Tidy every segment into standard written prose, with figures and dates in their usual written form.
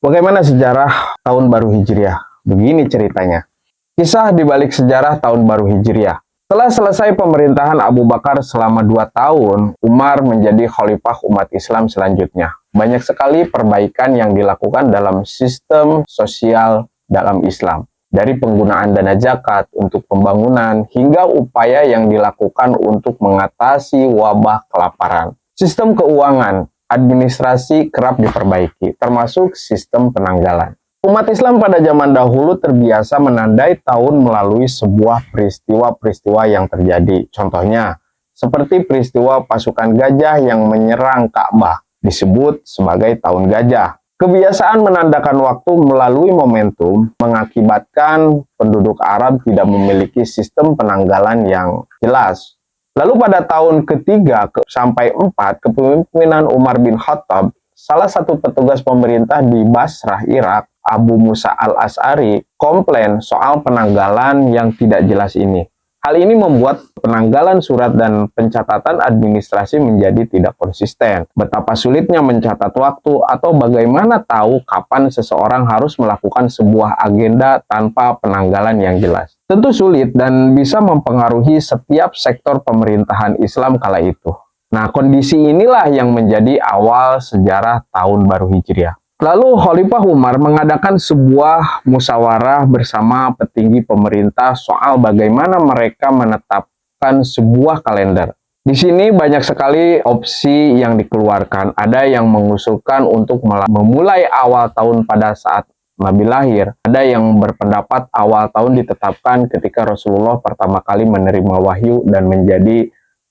Bagaimana sejarah Tahun Baru Hijriah? Begini ceritanya. Kisah di balik sejarah Tahun Baru Hijriah. Setelah selesai pemerintahan Abu Bakar selama 2 tahun, Umar menjadi khalifah umat Islam selanjutnya. Banyak sekali perbaikan yang dilakukan dalam sistem sosial dalam Islam. Dari penggunaan dana zakat untuk pembangunan hingga upaya yang dilakukan untuk mengatasi wabah kelaparan. Sistem keuangan, administrasi kerap diperbaiki, termasuk sistem penanggalan. Umat Islam pada zaman dahulu terbiasa menandai tahun melalui sebuah peristiwa-peristiwa yang terjadi. Contohnya, seperti peristiwa pasukan gajah yang menyerang Ka'bah, disebut sebagai Tahun Gajah. Kebiasaan menandakan waktu melalui momentum mengakibatkan penduduk Arab tidak memiliki sistem penanggalan yang jelas. Lalu pada tahun ketiga sampai 4 kepemimpinan Umar bin Khattab, salah satu petugas pemerintah di Basrah, Irak, Abu Musa al-Asy'ari, komplain soal penanggalan yang tidak jelas ini. Hal ini membuat penanggalan surat dan pencatatan administrasi menjadi tidak konsisten. Betapa sulitnya mencatat waktu atau bagaimana tahu kapan seseorang harus melakukan sebuah agenda tanpa penanggalan yang jelas. Tentu sulit dan bisa mempengaruhi setiap sektor pemerintahan Islam kala itu. Nah, kondisi inilah yang menjadi awal sejarah Tahun Baru Hijriah. Lalu Khalifah Umar mengadakan sebuah musyawarah bersama petinggi pemerintah soal bagaimana mereka menetapkan sebuah kalender. Di sini banyak sekali opsi yang dikeluarkan. Ada yang mengusulkan untuk memulai awal tahun pada saat Nabi lahir. Ada yang berpendapat awal tahun ditetapkan ketika Rasulullah pertama kali menerima wahyu dan menjadi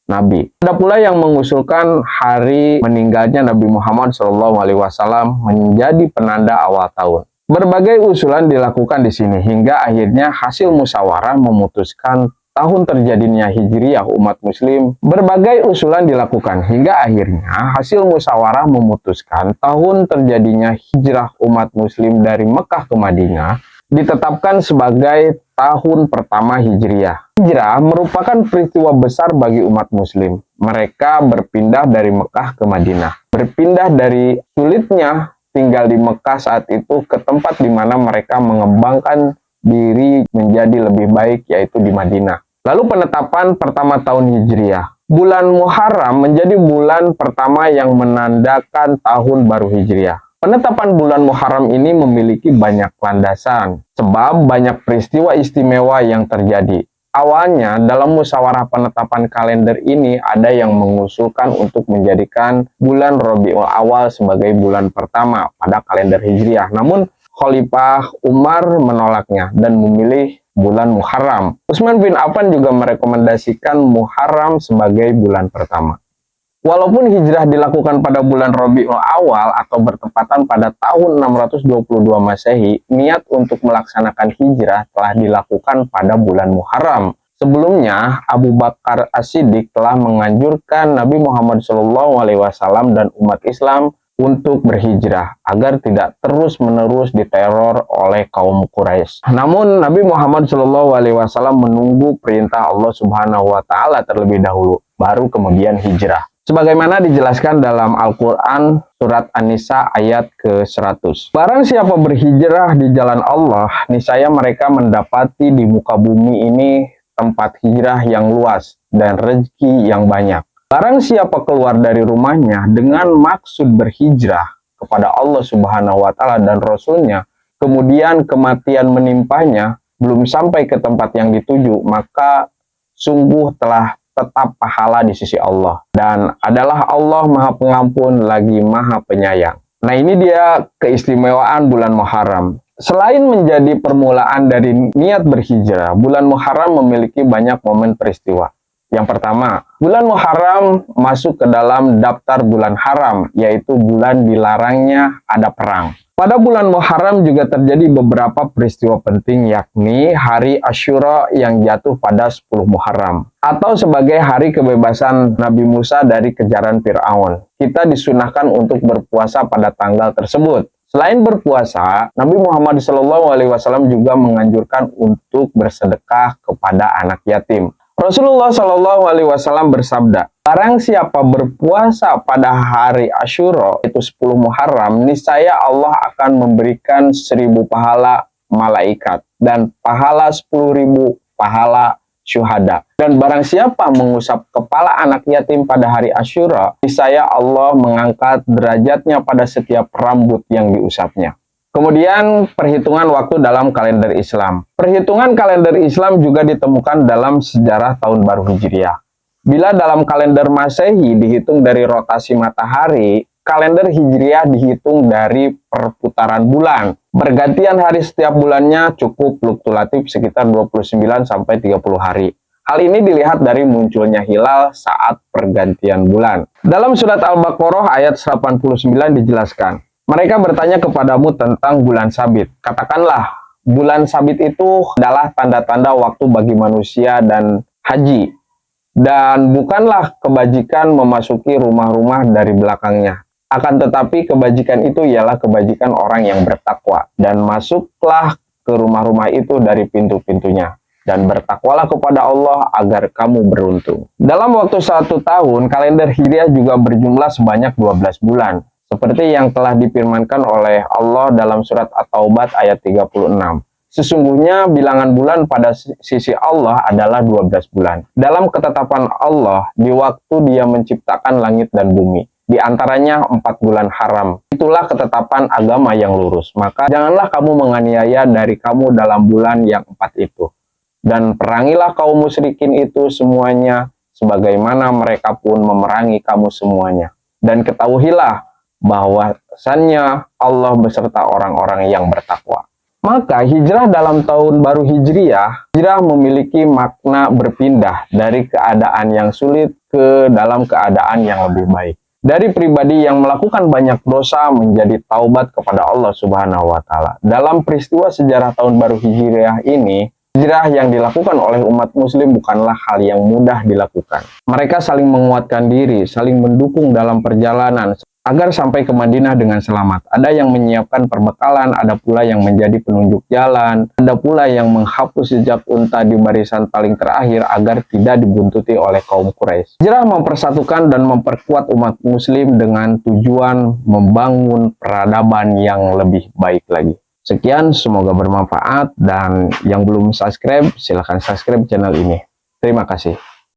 Nabi. Ada pula yang mengusulkan hari meninggalnya Nabi Muhammad SAW menjadi penanda awal tahun. Berbagai usulan dilakukan di sini hingga akhirnya hasil musyawarah memutuskan tahun terjadinya Hijriah umat Muslim. Berbagai usulan dilakukan hingga akhirnya hasil musyawarah memutuskan tahun terjadinya hijrah umat Muslim dari Mekah ke Madinah ditetapkan sebagai tahun pertama Hijriah. Hijrah merupakan peristiwa besar bagi umat Muslim. Mereka berpindah dari Mekah ke Madinah. Berpindah dari sulitnya tinggal di Mekah saat itu ke tempat di mana mereka mengembangkan diri menjadi lebih baik, yaitu di Madinah. Lalu penetapan pertama tahun Hijriah. Bulan Muharram menjadi bulan pertama yang menandakan tahun baru Hijriah. Penetapan bulan Muharram ini memiliki banyak landasan, sebab banyak peristiwa istimewa yang terjadi. Awalnya, dalam musyawarah penetapan kalender ini ada yang mengusulkan untuk menjadikan bulan Rabiul Awal sebagai bulan pertama pada kalender Hijriah. Namun, Khalifah Umar menolaknya dan memilih bulan Muharram. Utsman bin Affan juga merekomendasikan Muharram sebagai bulan pertama. Walaupun hijrah dilakukan pada bulan Rabiul Awal atau bertepatan pada tahun 622 Masehi, niat untuk melaksanakan hijrah telah dilakukan pada bulan Muharram. Sebelumnya, Abu Bakar As-Siddiq telah menganjurkan Nabi Muhammad SAW dan umat Islam untuk berhijrah agar tidak terus-menerus diteror oleh kaum Quraisy. Namun Nabi Muhammad SAW menunggu perintah Allah Subhanahu wa taala terlebih dahulu, baru kemudian hijrah. Sebagaimana dijelaskan dalam Al-Quran surat An-Nisa ayat ke-100. Barang siapa berhijrah di jalan Allah, niscaya mereka mendapati di muka bumi ini tempat hijrah yang luas dan rezeki yang banyak. Barang siapa keluar dari rumahnya dengan maksud berhijrah kepada Allah Subhanahu wa taala dan Rasulnya, kemudian kematian menimpanya, belum sampai ke tempat yang dituju, maka sungguh telah tetap pahala di sisi Allah. Dan adalah Allah Maha Pengampun lagi Maha Penyayang. Nah, ini dia keistimewaan bulan Muharram. Selain menjadi permulaan dari niat berhijrah, bulan Muharram memiliki banyak momen peristiwa. Yang pertama, bulan Muharram masuk ke dalam daftar bulan haram, yaitu bulan dilarangnya ada perang. Pada bulan Muharram juga terjadi beberapa peristiwa penting, yakni hari Asyura yang jatuh pada 10 Muharram, atau sebagai hari kebebasan Nabi Musa dari kejaran Fir'aun. Kita disunahkan untuk berpuasa pada tanggal tersebut. Selain berpuasa, Nabi Muhammad SAW juga menganjurkan untuk bersedekah kepada anak yatim. Rasulullah Shallallahu Alaihi Wasallam bersabda, barang siapa berpuasa pada hari Asyura, itu 10 Muharram, niscaya Allah akan memberikan 1000 pahala malaikat dan pahala 10.000 pahala syuhada. Dan barang siapa mengusap kepala anak yatim pada hari Asyura, niscaya Allah mengangkat derajatnya pada setiap rambut yang diusapnya. Kemudian perhitungan waktu dalam kalender Islam. Perhitungan kalender Islam juga ditemukan dalam sejarah tahun baru Hijriah. Bila dalam kalender Masehi dihitung dari rotasi matahari, kalender Hijriah dihitung dari perputaran bulan. Pergantian hari setiap bulannya cukup fluktuatif sekitar 29-30 hari. Hal ini dilihat dari munculnya hilal saat pergantian bulan. Dalam surat Al-Baqarah ayat 89 dijelaskan, mereka bertanya kepadamu tentang bulan sabit. Katakanlah, bulan sabit itu adalah tanda-tanda waktu bagi manusia dan haji. Dan bukanlah kebajikan memasuki rumah-rumah dari belakangnya. Akan tetapi kebajikan itu ialah kebajikan orang yang bertakwa. Dan masuklah ke rumah-rumah itu dari pintu-pintunya. Dan bertakwalah kepada Allah agar kamu beruntung. Dalam waktu 1 tahun, kalender Hijriah juga berjumlah sebanyak 12 bulan. Seperti yang telah difirmankan oleh Allah dalam surat At-Taubah ayat 36. Sesungguhnya bilangan bulan pada sisi Allah adalah 12 bulan. Dalam ketetapan Allah, di waktu Dia menciptakan langit dan bumi, di antaranya 4 bulan haram. Itulah ketetapan agama yang lurus. Maka janganlah kamu menganiaya dari kamu dalam bulan yang 4 itu. Dan perangilah kaum musyrikin itu semuanya, sebagaimana mereka pun memerangi kamu semuanya. Dan ketahuilah bahwasannya Allah beserta orang-orang yang bertakwa. Maka hijrah dalam tahun baru Hijriah, hijrah memiliki makna berpindah dari keadaan yang sulit ke dalam keadaan yang lebih baik. Dari pribadi yang melakukan banyak dosa menjadi taubat kepada Allah Subhanahu wa Ta'ala. Dalam peristiwa sejarah tahun baru Hijriah ini, hijrah yang dilakukan oleh umat muslim bukanlah hal yang mudah dilakukan. Mereka saling menguatkan diri, saling mendukung dalam perjalanan agar sampai ke Madinah dengan selamat. Ada yang menyiapkan perbekalan, ada pula yang menjadi penunjuk jalan, ada pula yang menghapus jejak unta di barisan paling terakhir agar tidak dibuntuti oleh kaum Quraisy. Hijrah mempersatukan dan memperkuat umat muslim dengan tujuan membangun peradaban yang lebih baik lagi. Sekian, semoga bermanfaat, dan yang belum subscribe, silahkan subscribe channel ini. Terima kasih.